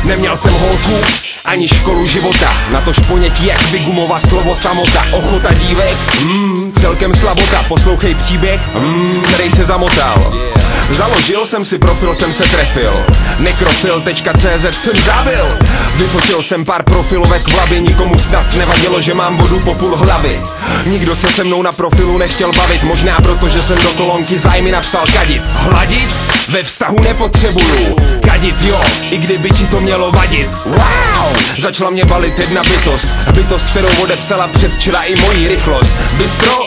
Neměl jsem holku, ani školu života, natož ponětí jak vygumovat slovo samota. Ochota dívek, celkem slabota, poslouchej příběh, který se zamotal. Založil jsem si profil, jsem se trefil, nekrofil.cz jsem zabil. Vyfotil jsem pár profilovek v labě, nikomu snad nevadilo, že mám vodu po půl hlavy. Nikdo se se mnou na profilu nechtěl bavit, možná protože jsem do kolonky zájmy napsal kadit. Hladit? Ve vztahu nepotřebuju. Kadit jo, i kdyby ti to mělo vadit. Wow! Začala mě balit jedna bytost, bytost, kterou odepsala, předčila i moji rychlost. Bystro?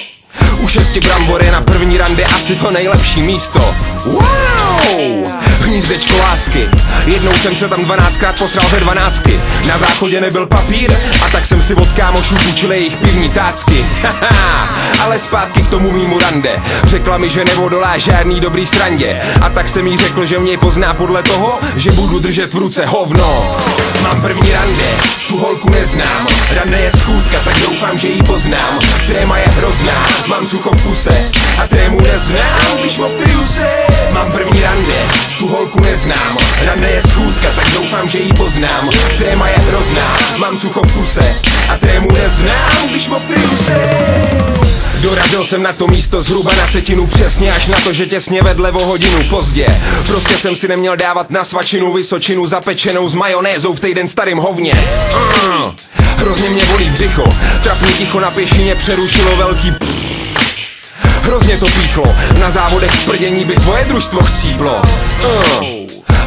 U 6 brambor je na první rande asi to nejlepší místo. Wow! Hnízdečko lásky. Jednou jsem se tam 12krát posral ze 12. Na záchodě nebyl papír a tak jsem si od kámošů půjčil jejich pivní tácky. Ale zpátky k tomu mýmu rande. Řekla mi, že neodolá žádný dobrý srandě. A tak jsem jí řekl, že mě pozná podle toho, že budu držet v ruce hovno. Mám první rande, tu holku neznám. Rande je schůzka, tak doufám, že ji poznám. Tréma je hrozná, mám sucho v puse a trému neznám, když opiju se. Mám první rande, tu holku neznám. Rande je schůzka, tak doufám, že ji poznám. Tréma je hrozná, mám sucho v puse a trému neznám, když opiju se. Dorazil jsem na to místo zhruba na setinu přesně, až na to, že těsně vedle o hodinu pozdě. Prostě jsem si neměl dávat na svačinu vysočinu zapečenou s majonézou v týden starým hovně. Hrozně mě bolí břicho, trapný ticho na pěšině přerušilo velký Hrozně to píchlo, na závodech v prdění by tvoje družstvo chcíplo.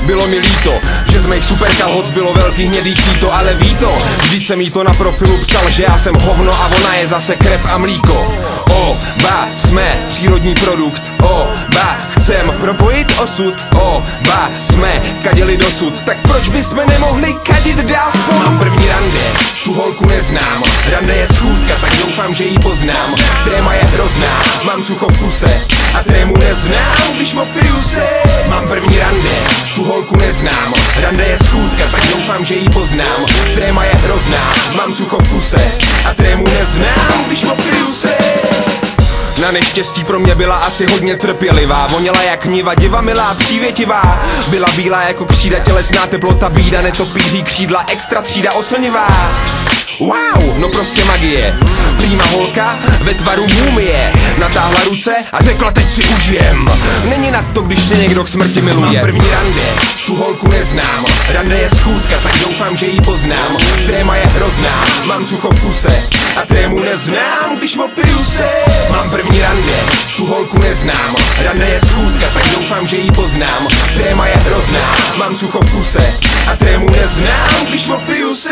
Bylo mi líto, že z mých super kalhoc bylo velký hnědý síto, ale ví to, vždyť jsem jí to na profilu psal, že já jsem hovno a ona je zase krev a mlíko. Oba jsme přírodní produkt, oba chcem propojit osud, oba jsme kadili dosud, tak proč bychom nemohli kadit dál spolu? Mám první rande, tu holku neznám, rande je schůzka, tak doufám, že ji poznám. Tréma je hrozná, mám sucho v puse a trému neznám, když opiju se. Mám první rande, tu holku neznám, rande je schůzka, tak doufám, že ji poznám. Tréma je hrozná, mám sucho v puse a trému neznám, když opiju se. Na neštěstí pro mě byla asi hodně trpělivá, voněla jak niva, diva milá, přívětivá. Byla bílá jako křída, tělesná teplota, bída, netopíří křídla, extra třída oslnivá. Wow, no prostě magie. Prýma holka ve tvaru mumie natáhla ruce a řekla, teď si užijem. Není na to, když tě někdo k smrti miluje. Mám první rande, tu holku neznám. Rande je schůzka, tak doufám, že ji poznám. Tréma je hrozná, mám sucho v puse a trému neznám, když opiju se. Mám první rande, tu holku neznám. Rande je schůzka, tak doufám, že ji poznám. Tréma je hrozná, mám sucho v puse a trému neznám, když opiju se.